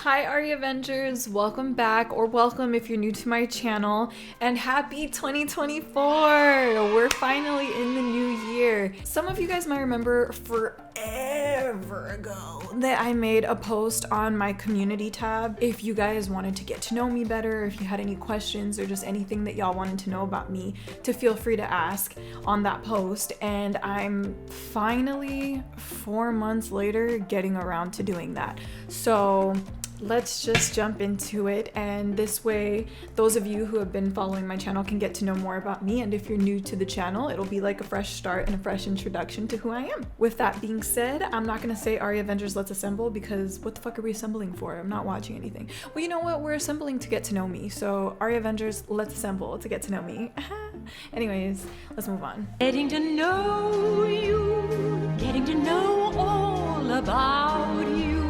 Hi AriAvengers, welcome back, or welcome if you're new to my channel, and happy 2024! We're finally in the new year. Some of you guys might remember forever ago that I made a post on my community tab. If you guys wanted to get to know me better, if you had any questions or just anything that y'all wanted to know about me, to feel free to ask on that post. And I'm finally 4 months later getting around to doing that. So let's just jump into it, and this way those of you who have been following my channel can get to know more about me, and if you're new to the channel, it'll be like a fresh start and a fresh introduction to who I am. With that being said, I'm not gonna say AriAvengers let's assemble, because what the fuck are we assembling for? I'm not watching anything. Well, you know what, we're assembling to get to know me, so AriAvengers let's assemble to get to know me. Anyways, let's move on. Getting to know you, getting to know all about you.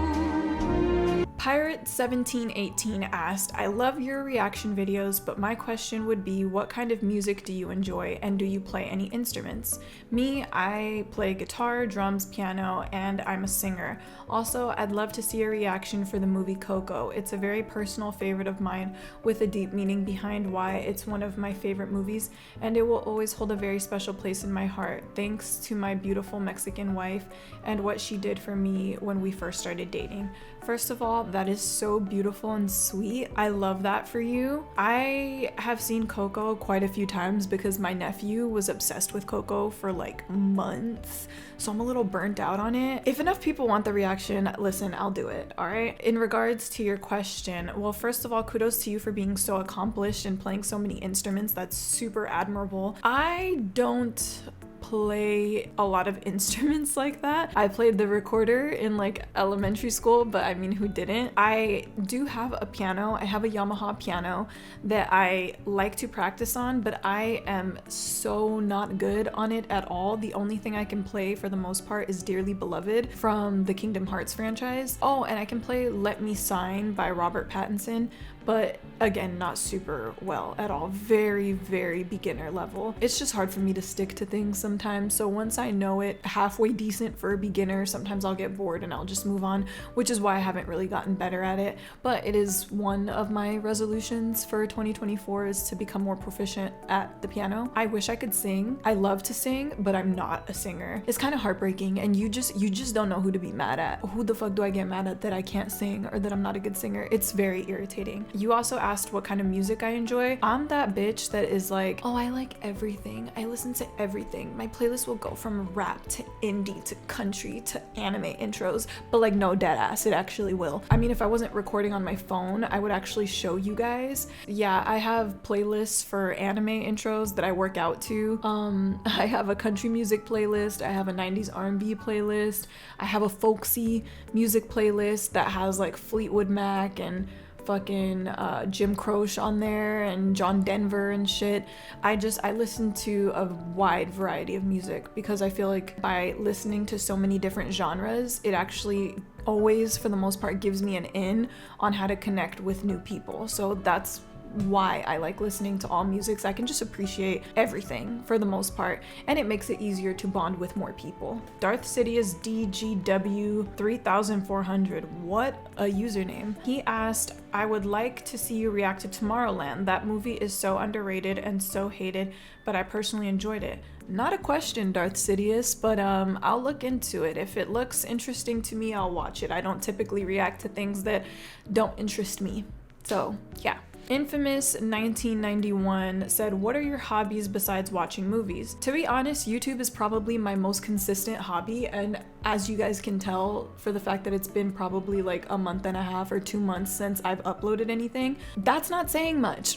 Pirate1718 asked, I love your reaction videos, but my question would be, what kind of music do you enjoy, and do you play any instruments? Me, I play guitar, drums, piano, and I'm a singer. Also, I'd love to see a reaction for the movie Coco. It's a very personal favorite of mine with a deep meaning behind why it's one of my favorite movies, and it will always hold a very special place in my heart, thanks to my beautiful Mexican wife and what she did for me when we first started dating. First of all, that is so beautiful and sweet. I love that for you. I have seen Coco quite a few times because my nephew was obsessed with Coco for like months, so I'm a little burnt out on it. If enough people want the reaction, listen, I'll do it, all right? In regards to your question, well, first of all, kudos to you for being so accomplished and playing so many instruments. That's super admirable. I don't play a lot of instruments like that. I played the recorder in like elementary school, but I mean, who didn't? I do have a piano. I have a Yamaha piano that I like to practice on, but I am so not good on it at all. The only thing I can play for the most part is Dearly Beloved from the Kingdom Hearts franchise. Oh, and I can play Let Me Sign by Robert Pattinson, but again, not super well at all. Very, very beginner level. It's just hard for me to stick to things sometimes, so once I know it halfway decent for a beginner, sometimes I'll get bored and I'll just move on, which is why I haven't really gotten better at it. But it is one of my resolutions for 2024 is to become more proficient at the piano. I wish I could sing. I love to sing, but I'm not a singer. It's kind of heartbreaking, and you just don't know who to be mad at. Who the fuck do I get mad at that I can't sing or that I'm not a good singer? It's very irritating. You also asked what kind of music I enjoy. I'm that bitch that is like, oh, I like everything. I listen to everything. My playlist will go from rap to indie to country to anime intros, but like no, dead ass, it actually will. I mean, if I wasn't recording on my phone, I would actually show you guys. Yeah, I have playlists for anime intros that I work out to. I have a country music playlist. I have a 90s R&B playlist. I have a folksy music playlist that has like Fleetwood Mac and fucking Jim Croce on there and John Denver and shit. I listen to a wide variety of music because I feel like by listening to so many different genres, it actually always, for the most part, gives me an in on how to connect with new people. So that's why I like listening to all music, so I can just appreciate everything for the most part, and it makes it easier to bond with more people. Darth Sidious DGW 3400, what a username. He asked, I would like to see you react to Tomorrowland. That movie is so underrated and so hated, but I personally enjoyed it. Not a question, Darth Sidious, but I'll look into it. If it looks interesting to me, I'll watch it. I don't typically react to things that don't interest me, so yeah. Infamous 1991 said, what are your hobbies besides watching movies? To be honest, YouTube is probably my most consistent hobby, and as you guys can tell for the fact that it's been probably like a month and a half or 2 months since I've uploaded anything, that's not saying much.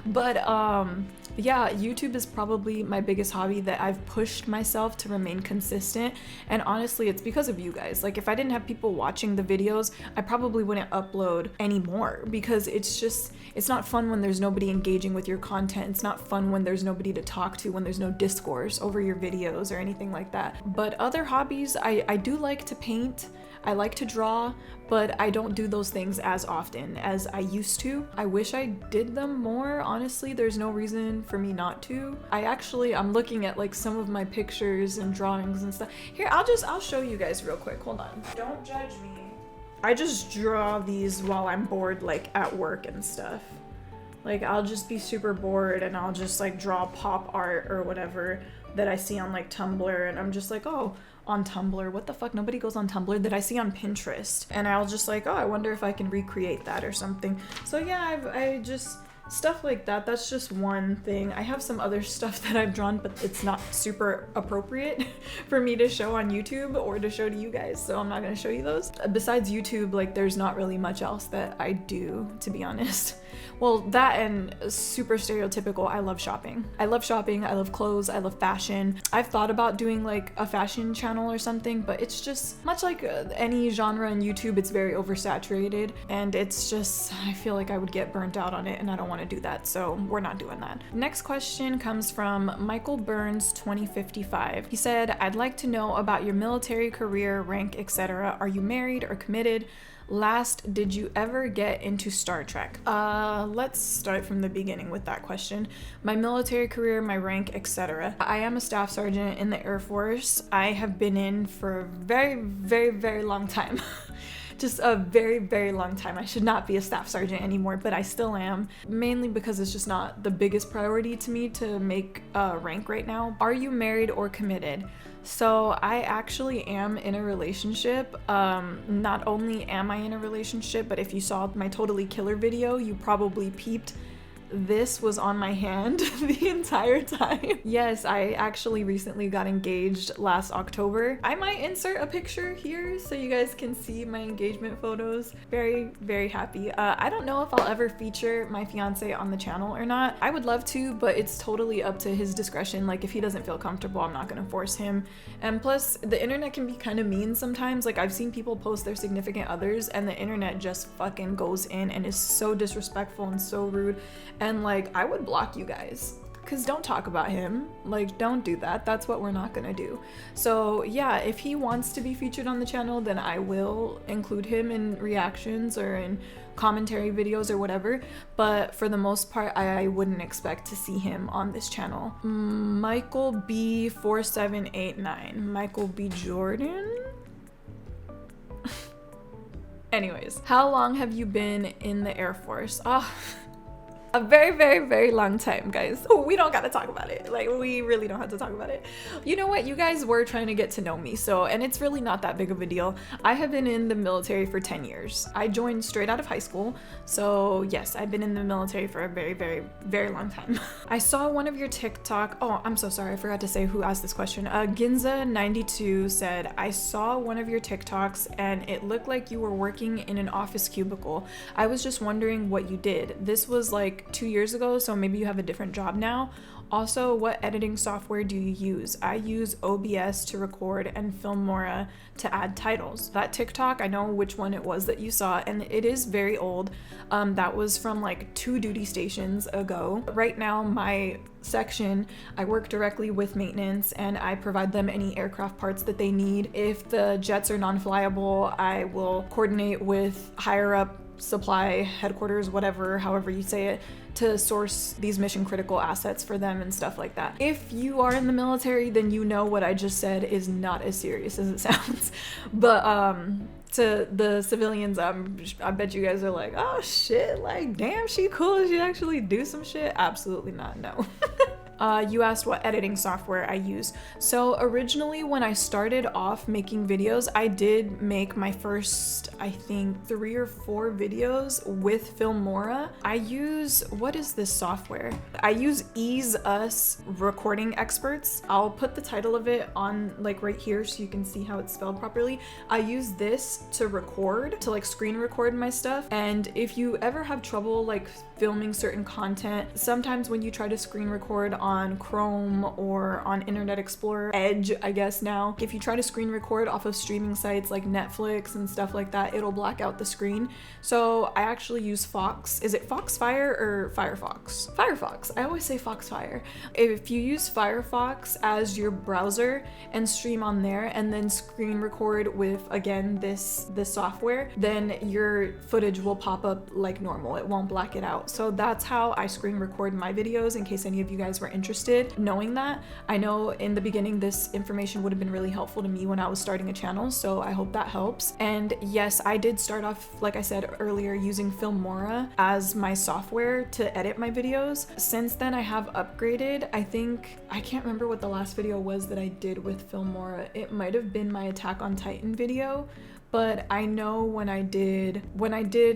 But yeah, YouTube is probably my biggest hobby that I've pushed myself to remain consistent, and honestly, it's because of you guys. Like, if I didn't have people watching the videos, I probably wouldn't upload anymore, because it's not fun when there's nobody engaging with your content. It's not fun when there's nobody to talk to, when there's no discourse over your videos or anything like that. But other hobbies, I do like to paint. I like to draw, but I don't do those things as often as I used to. I wish I did them more, honestly. There's no reason for me not to. I'm looking at like some of my pictures and drawings and stuff. Here, I'll show you guys real quick. Hold on. Don't judge me. I just draw these while I'm bored, like at work and stuff. Like I'll just be super bored and I'll just like draw pop art or whatever that I see on like Tumblr, and I'm just like, oh, on Tumblr, what the fuck, nobody goes on Tumblr, that I see on Pinterest, and I'll just like, oh, I wonder if I can recreate that or something. So yeah, I just stuff like that. That's just one thing. I have some other stuff that I've drawn, but it's not super appropriate for me to show on YouTube or to show to you guys, so I'm not gonna show you those. Besides YouTube, like there's not really much else that I do, to be honest. Well, that and super stereotypical, I love shopping. I love shopping, I love clothes, I love fashion. I've thought about doing like a fashion channel or something, but it's just much like any genre on YouTube, it's very oversaturated, and it's just, I feel like I would get burnt out on it, and I don't want to do that, so we're not doing that. Next question comes from Michael Burns 2055. He said, I'd like to know about your military career, rank, etc. Are you married or committed? Last, did you ever get into Star Trek? Let's start from the beginning with that question. My military career, my rank, etc. I am a staff sergeant in the Air Force. I have been in for a very, very, very long time. Just a very, very long time. I should not be a staff sergeant anymore, but I still am, mainly because it's just not the biggest priority to me to make a rank right now. Are you married or committed? So I actually am in a relationship. Not only am I in a relationship, but if you saw my Totally Killer video, you probably peeped this was on my hand the entire time. Yes, I actually recently got engaged last October. I might insert a picture here so you guys can see my engagement photos. Very, very happy. I don't know if I'll ever feature my fiance on the channel or not. I would love to, but it's totally up to his discretion. Like if he doesn't feel comfortable, I'm not gonna force him. And plus, the internet can be kind of mean sometimes. Like I've seen people post their significant others and the internet just fucking goes in and is so disrespectful and so rude. And like, I would block you guys, because don't talk about him. Like, don't do that. That's what we're not gonna do. So yeah, if he wants to be featured on the channel, then I will include him in reactions or in commentary videos or whatever. But for the most part, I wouldn't expect to see him on this channel. Michael B 4789. Michael B Jordan? Anyways, how long have you been in the Air Force? A very, very, very long time, guys. We don't gotta talk about it. Like, we really don't have to talk about it. You know what? You guys were trying to get to know me, so, and it's really not that big of a deal. I have been in the military for 10 years. I joined straight out of high school, so yes, I've been in the military for a very, very, very long time. I saw one of your TikTok, oh, I'm so sorry, I forgot to say who asked this question. Ginza92 said, I saw one of your TikToks and it looked like you were working in an office cubicle. I was just wondering what you did. This was like 2 years ago, so maybe you have a different job now. Also, what editing software do you use? I use OBS to record and Filmora to add titles. That TikTok, I know which one it was that you saw, and it is very old. That was from like 2 duty stations ago. Right now, my section, I work directly with maintenance and I provide them any aircraft parts that they need. If the jets are non-flyable, I will coordinate with higher up supply headquarters, whatever, however you say it, to source these mission critical assets for them and stuff like that. If you are in the military, then you know what I just said is not as serious as it sounds. But to the civilians, I bet you guys are like, oh shit, like damn, she cool, she actually do some shit. Absolutely not, no. You asked what editing software I use. So originally when I started off making videos, I did make my first, I think 3 or 4 videos with Filmora. I use, what is this software? I use Ease Us Recording Experts. I'll put the title of it on like right here so you can see how it's spelled properly. I use this to record, to like screen record my stuff. And if you ever have trouble like filming certain content, sometimes when you try to screen record on Chrome or on Internet Explorer, Edge, I guess now, if you try to screen record off of streaming sites like Netflix and stuff like that, it'll black out the screen. So I actually use Fox. Is it Foxfire or Firefox? Firefox. I always say Foxfire. If you use Firefox as your browser and stream on there and then screen record with, again, this software, then your footage will pop up like normal. It won't black it out. So that's how I screen record my videos, in case any of you guys were interested interested. Knowing that, I know in the beginning this information would have been really helpful to me when I was starting a channel, so I hope that helps. And yes, I did start off, like I said earlier, using Filmora as my software to edit my videos. Since then I have upgraded. I can't remember what the last video was that I did with Filmora. It might have been my Attack on Titan video, but I know when I did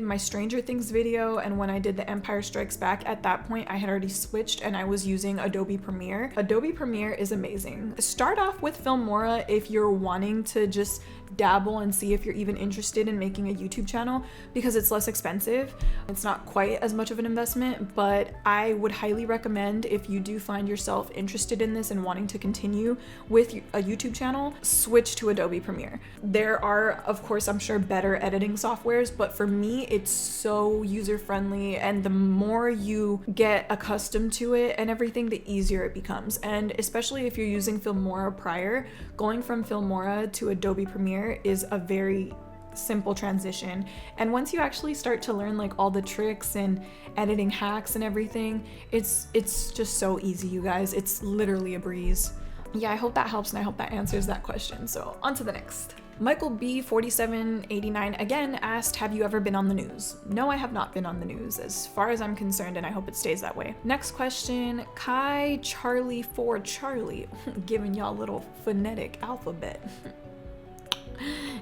my Stranger Things video and when I did the Empire Strikes Back, at that point I had already switched and I was using Adobe Premiere. Adobe Premiere is amazing. Start off with Filmora if you're wanting to just dabble and see if you're even interested in making a YouTube channel, because it's less expensive. It's not quite as much of an investment, but I would highly recommend, if you do find yourself interested in this and wanting to continue with a YouTube channel, switch to Adobe Premiere. There are, of course, I'm sure better editing softwares, but for me, it's so user-friendly, and the more you get accustomed to it and everything, the easier it becomes. And especially if you're using Filmora prior, going from Filmora to Adobe Premiere is a very simple transition. And once you actually start to learn like all the tricks and editing hacks and everything, it's just so easy, you guys. It's literally a breeze. Yeah, I hope that helps and I hope that answers that question. So on to the next. Michael B4789 again asked, have you ever been on the news? No, I have not been on the news as far as I'm concerned, and I hope it stays that way. Next question, Kai Charlie 4 Charlie, giving y'all a little phonetic alphabet.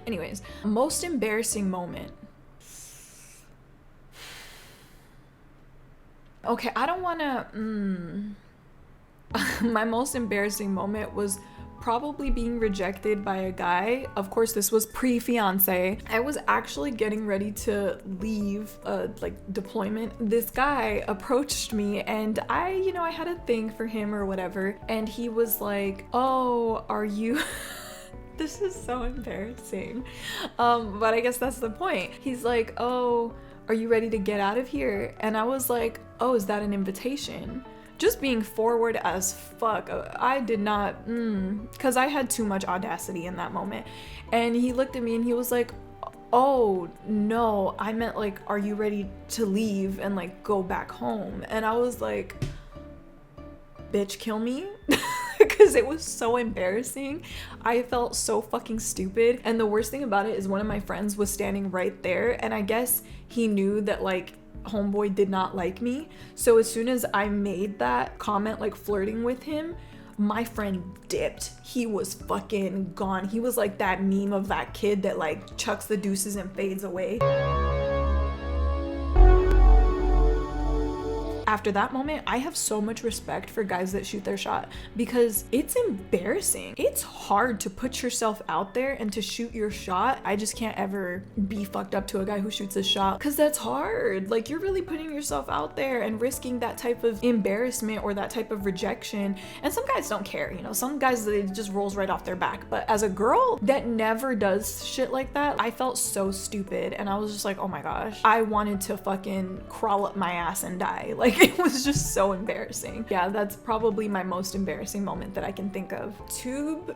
Anyways, most embarrassing moment. Okay, I don't wanna, my most embarrassing moment was probably being rejected by a guy. Of course, this was pre-fiance. I was actually getting ready to leave like deployment. This guy approached me and I had a thing for him or whatever. And he was like, oh, are you... This is so embarrassing. But I guess that's the point. He's like, oh, are you ready to get out of here? And I was like, oh, is that an invitation? Just being forward as fuck. I did not, because I had too much audacity in that moment. And he looked at me and he was like, oh, no, I meant like, are you ready to leave and like go back home? And I was like, bitch, kill me. Because it was so embarrassing. I felt so fucking stupid. And the worst thing about it is one of my friends was standing right there, and I guess he knew that like homeboy did not like me. So as soon as I made that comment, like flirting with him, my friend dipped. He was fucking gone. He was like that meme of that kid that like chucks the deuces and fades away. After that moment, I have so much respect for guys that shoot their shot, because it's embarrassing. It's hard to put yourself out there and to shoot your shot. I just can't ever be fucked up to a guy who shoots his shot, because that's hard. Like, you're really putting yourself out there and risking that type of embarrassment or that type of rejection. And some guys don't care, some guys, it just rolls right off their back. But as a girl that never does shit like that, I felt so stupid. And I was just like, oh my gosh, I wanted to fucking crawl up my ass and die. Like, it was just so embarrassing. Yeah, that's probably my most embarrassing moment that I can think of. Tubekasa?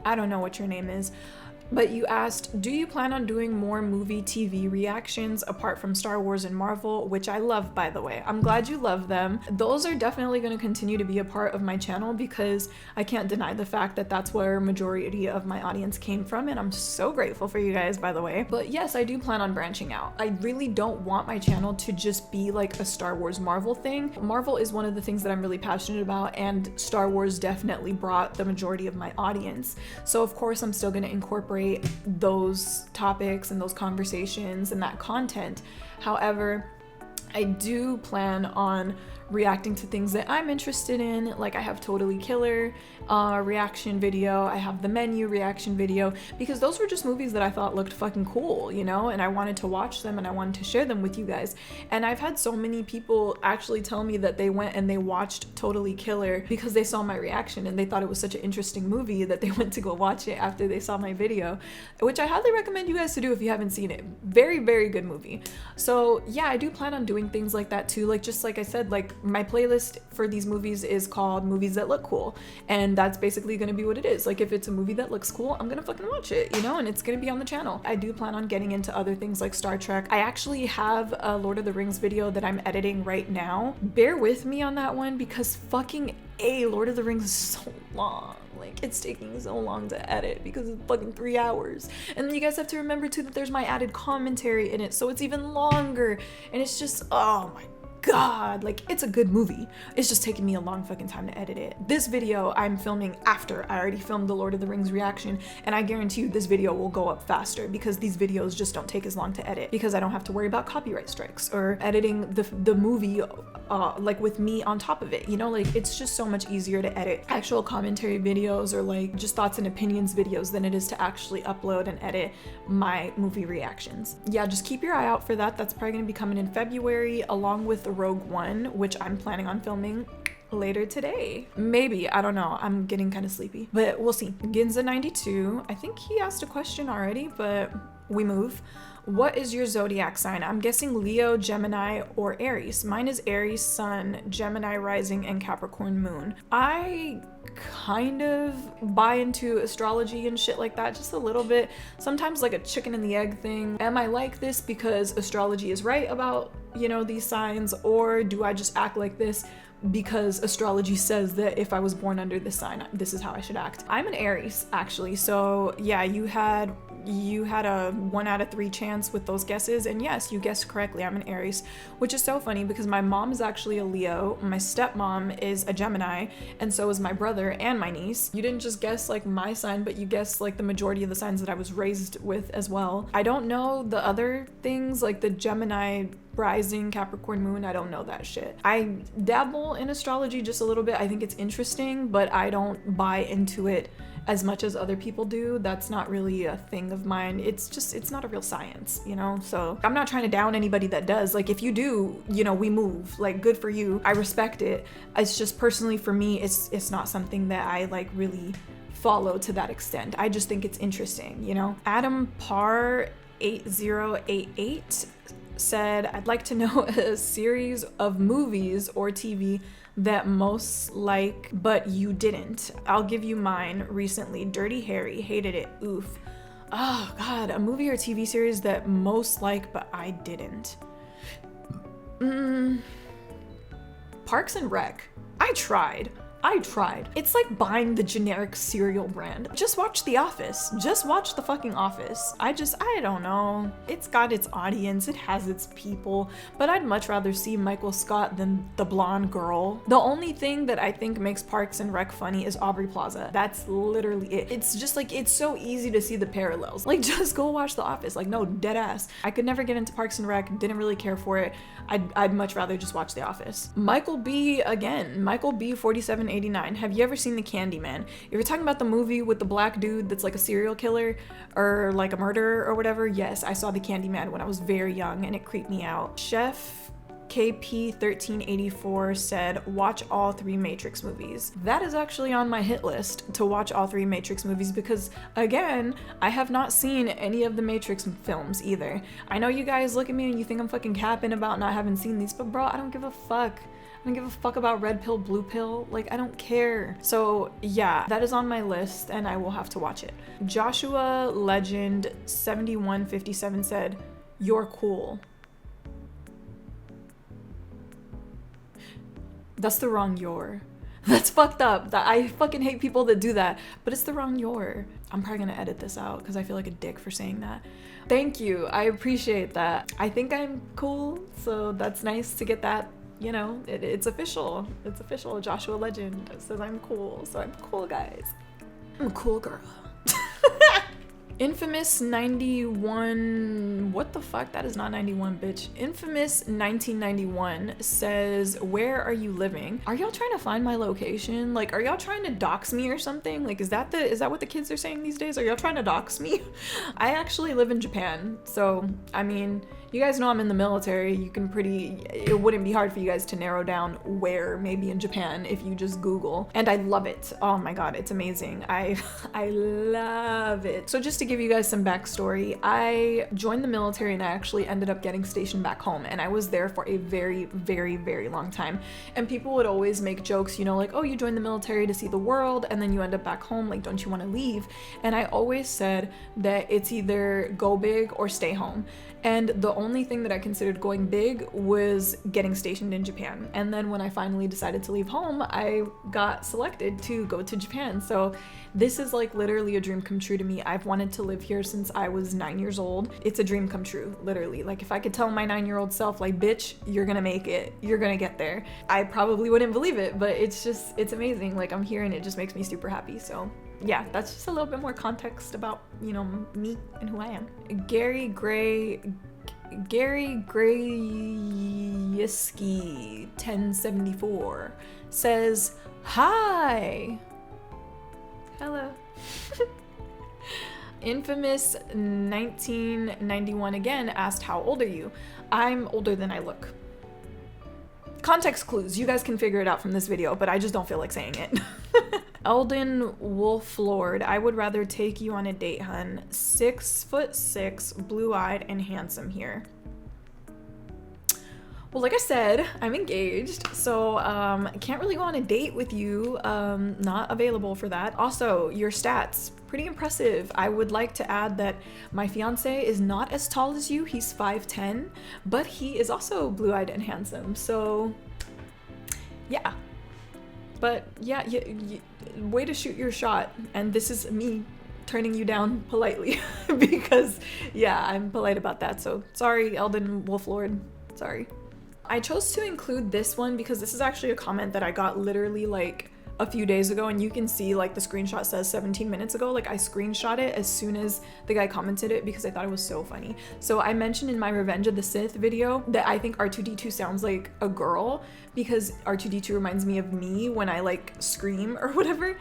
I don't know what your name is. But you asked, do you plan on doing more movie TV reactions apart from Star Wars and Marvel, which I love, by the way. I'm glad you love them. Those are definitely going to continue to be a part of my channel, because I can't deny the fact that that's where majority of my audience came from, and I'm so grateful for you guys, by the way. But yes, I do plan on branching out. I really don't want my channel to just be like a Star Wars Marvel thing. Marvel is one of the things that I'm really passionate about, and Star Wars definitely brought the majority of my audience. So of course I'm still going to incorporate those topics and those conversations and that content. However, I do plan on reacting to things that I'm interested in. Like, I have Totally Killer reaction video, I have The Menu reaction video, because those were just movies that I thought looked fucking cool, and I wanted to watch them and I wanted to share them with you guys. And I've had so many people actually tell me that they went and they watched Totally Killer because they saw my reaction and they thought it was such an interesting movie that they went to go watch it after they saw my video, which I highly recommend you guys to do if you haven't seen it. Very, very good movie. So yeah, I do plan on doing things like that too. Like, just like I said, like like my playlist for these movies is called Movies That Look Cool, and that's basically gonna be what it is. Like if it's a movie that looks cool, I'm gonna fucking watch it, you know, and it's gonna be on the channel. I do plan on getting into other things like Star Trek. I actually have a Lord of the Rings video that I'm editing right now. Bear with me on that one because fucking Lord of the Rings is so long. Like it's taking so long to edit because it's fucking 3 hours. And then you guys have to remember too that there's my added commentary in it, so it's even longer. And it's just, oh my God, like it's a good movie. It's just taking me a long fucking time to edit it. This video I'm filming after I already filmed the Lord of the Rings reaction, and I guarantee you this video will go up faster because these videos just don't take as long to edit because I don't have to worry about copyright strikes or editing the movie like with me on top of it, you know, like it's just so much easier to edit actual commentary videos or like just thoughts and opinions videos than it is to actually upload and edit my movie reactions. Yeah, just keep your eye out for that. That's probably gonna be coming in February along with the Rogue One, which I'm planning on filming later today. Maybe, I don't know. I'm getting kind of sleepy, but we'll see. Ginza92, I think he asked a question already, but we move. What is your zodiac sign? I'm guessing Leo, Gemini, or Aries. Mine is Aries Sun, Gemini Rising, and Capricorn Moon. I kind of buy into astrology and shit like that just a little bit. Sometimes like a chicken and the egg thing. Am I like this because astrology is right about, you know, these signs, or do I just act like this because astrology says that if I was born under this sign, this is how I should act? I'm an Aries, actually. So yeah, you had a 1 out of 3 chance with those guesses, and yes, you guessed correctly. I'm an Aries, which is so funny because my mom is actually a Leo, my stepmom is a Gemini, and so is my brother and my niece. You didn't just guess like my sign, but you guessed like the majority of the signs that I was raised with as well. I don't know the other things like the Gemini rising, Capricorn moon, I don't know that shit. I dabble in astrology just a little bit. I think it's interesting, but I don't buy into it as much as other people do. That's not really a thing of mine. It's not a real science, you know? So I'm not trying to down anybody that does. Like if you do, you know, we move, like good for you. I respect it. It's just personally for me, it's not something that I like really follow to that extent. I just think it's interesting, you know? Adam Parr 8088 said, I'd like to know a series of movies or TV that most like but you didn't. I'll give you mine. Recently, Dirty Harry, hated it, oof. Oh God, a movie or TV series that most like but I didn't. Parks and Rec. I tried. It's like buying the generic cereal brand. Just watch The Office. Just watch the fucking Office. I don't know. It's got its audience, it has its people, but I'd much rather see Michael Scott than the blonde girl. The only thing that I think makes Parks and Rec funny is Aubrey Plaza. That's literally it. It's just like, it's so easy to see the parallels. Like just go watch The Office. Like no, dead ass. I could never get into Parks and Rec, didn't really care for it. I'd much rather just watch The Office. Michael B 4789. Have you ever seen The Candyman? If you're talking about the movie with the black dude that's like a serial killer or like a murderer or whatever, yes, I saw The Candyman when I was very young and it creeped me out. Chef KP1384 said, watch all 3 Matrix movies. That is actually on my hit list to watch all 3 Matrix movies because, again, I have not seen any of the Matrix films either. I know you guys look at me and you think I'm fucking capping about not having seen these, but bro, I don't give a fuck. I don't give a fuck about red pill, blue pill. Like, I don't care. So yeah, that is on my list and I will have to watch it. Joshua Legend 7157 said, you're cool. That's the wrong your. That's fucked up. I fucking hate people that do that, but it's the wrong your. I'm probably gonna edit this out because I feel like a dick for saying that. Thank you, I appreciate that. I think I'm cool, so that's nice to get that, you know, it's official. It's official. Joshua Legend says I'm cool, so I'm cool, guys. I'm a cool girl. Infamous 91, what the fuck? That is not 91, bitch. Infamous 1991 says, where are you living? Are y'all trying to find my location? Like, are y'all trying to dox me or something? Like, is that what the kids are saying these days? Are y'all trying to dox me? I actually live in Japan, so I mean, you guys know I'm in the military. It wouldn't be hard for you guys to narrow down where, maybe in Japan, if you just Google. And I love it. Oh my God, it's amazing. I love it. So just to to give you guys some backstory, I joined the military and I actually ended up getting stationed back home, and I was there for a very, very, very long time. And people would always make jokes, you know, like, oh, you joined the military to see the world and then you end up back home, like, don't you want to leave? And I always said that it's either go big or stay home. And the only thing that I considered going big was getting stationed in Japan. And then when I finally decided to leave home, I got selected to go to Japan. So this is like literally a dream come true to me. I've wanted to live here since I was 9 years old. It's a dream come true, literally. Like if I could tell my 9-year-old self, like, bitch, you're gonna make it. You're gonna get there. I probably wouldn't believe it, but it's amazing. Like I'm here and it just makes me super happy. So yeah, that's just a little bit more context about, you know, me and who I am. Gary Grayiski 1074 says, hi. Hello. Infamous 1991 again asked, how old are you? I'm older than I look. Context clues, you guys can figure it out from this video, but I just don't feel like saying it. Eldon Wolflord, I would rather take you on a date, hun. 6'6", blue-eyed, and handsome here. Well, like I said, I'm engaged, so can't really go on a date with you. Not available for that. Also, your stats, pretty impressive. I would like to add that my fiance is not as tall as you. He's 5'10", but he is also blue-eyed and handsome. So, yeah. But yeah, way to shoot your shot. And this is me turning you down politely because yeah, I'm polite about that. So sorry, Eldon Wolflord. Sorry. I chose to include this one because this is actually a comment that I got literally like a few days ago, and you can see like the screenshot says 17 minutes ago. Like I screenshot it as soon as the guy commented it because I thought it was so funny. So I mentioned in my Revenge of the Sith video that I think R2-D2 sounds like a girl because R2-D2 reminds me of me when I like scream or whatever.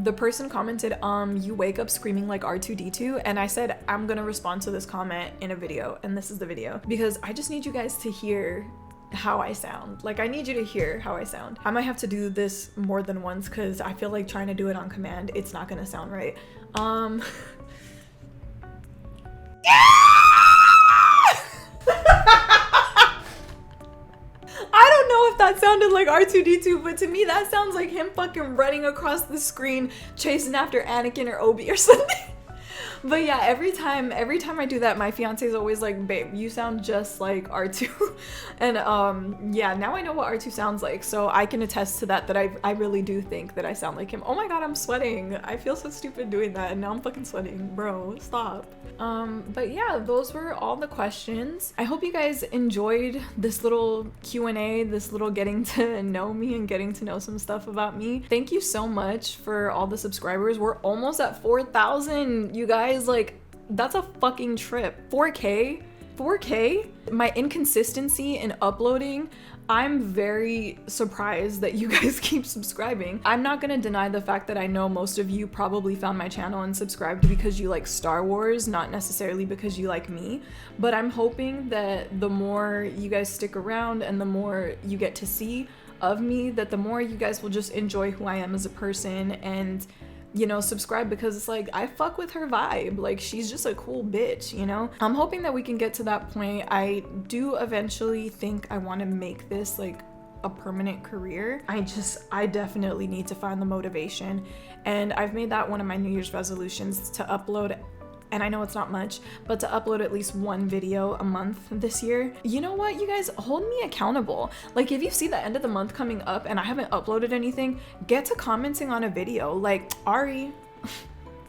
The person commented, you wake up screaming like R2-D2, and I said, I'm gonna respond to this comment in a video, and this is the video, because I just need you guys to hear how I sound. Like, I need you to hear how I sound. I might have to do this more than once, because I feel like trying to do it on command, it's not gonna sound right. That sounded like R2-D2, but to me that sounds like him fucking running across the screen chasing after Anakin or Obi or something. But yeah, every time I do that, my fiance is always like, babe, you sound just like R2. And yeah, now I know what R2 sounds like, so I can attest to that I really do think that I sound like him. Oh my god, I'm sweating. I feel so stupid doing that, and now I'm fucking sweating. Bro, stop. But yeah, those were all the questions. I hope you guys enjoyed this little Q&A, this little getting to know me and getting to know some stuff about me. Thank you so much for all the subscribers. We're almost at 4,000, you guys. Like, that's a fucking trip. 4K? My inconsistency in uploading, I'm very surprised that you guys keep subscribing. I'm not gonna deny the fact that I know most of you probably found my channel and subscribed because you like Star Wars, not necessarily because you like me, but I'm hoping that the more you guys stick around and the more you get to see of me, that the more you guys will just enjoy who I am as a person and, you know, subscribe, because it's like, I fuck with her vibe. Like, she's just a cool bitch, you know? I'm hoping that we can get to that point. I do eventually think I want to make this like a permanent career. I definitely need to find the motivation, and I've made that one of my New Year's resolutions to upload, and I know it's not much, but to upload at least one video a month this year. You know what, you guys, hold me accountable. Like, if you see the end of the month coming up and I haven't uploaded anything, get to commenting on a video. Like, Ari,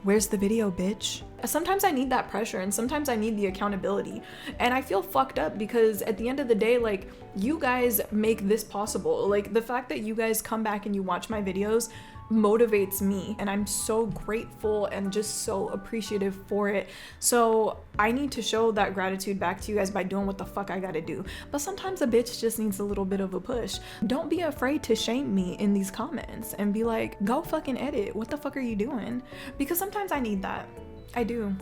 where's the video, bitch? Sometimes I need that pressure, and sometimes I need the accountability, and I feel fucked up because at the end of the day, like, you guys make this possible. Like, the fact that you guys come back and you watch my videos motivates me, and I'm so grateful and just so appreciative for it. So I need to show that gratitude back to you guys by doing what the fuck I gotta do. But sometimes a bitch just needs a little bit of a push. Don't be afraid to shame me in these comments and be like, go fucking edit. What the fuck are you doing? Because sometimes I need that. I do.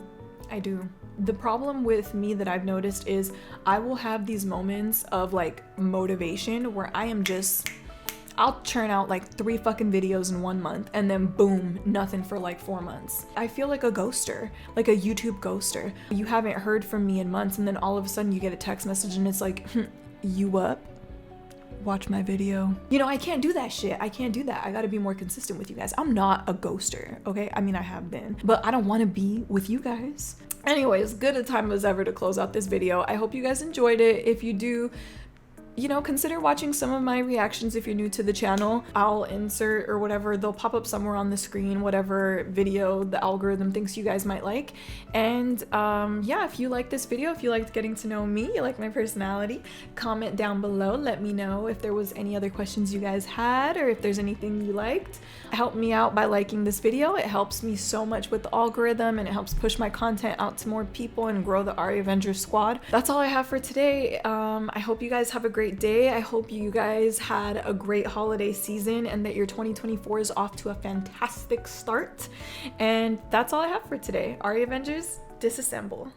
I do. The problem with me that I've noticed is I will have these moments of like motivation where I'll churn out like 3 fucking videos in 1 month and then boom, nothing for like 4 months. I feel like a ghoster, like a YouTube ghoster. You haven't heard from me in months and then all of a sudden you get a text message and it's like, you up? Watch my video. You know, I can't do that shit. I can't do that. I gotta be more consistent with you guys. I'm not a ghoster, okay? I mean, I have been, but I don't wanna be with you guys. Anyways, good a time as ever to close out this video. I hope you guys enjoyed it. If you do, you know, consider watching some of my reactions if you're new to the channel. I'll insert or whatever, they'll pop up somewhere on the screen, whatever video the algorithm thinks you guys might like. And yeah, if you like this video, if you liked getting to know me, you like my personality, comment down below. Let me know if there was any other questions you guys had or if there's anything you liked. Help me out by liking this video. It helps me so much with the algorithm and it helps push my content out to more people and grow the AriAvenger squad. That's all I have for today. I hope you guys have a great day. I hope you guys had a great holiday season and that your 2024 is off to a fantastic start. And that's all I have for today. AriAvengers, disassemble.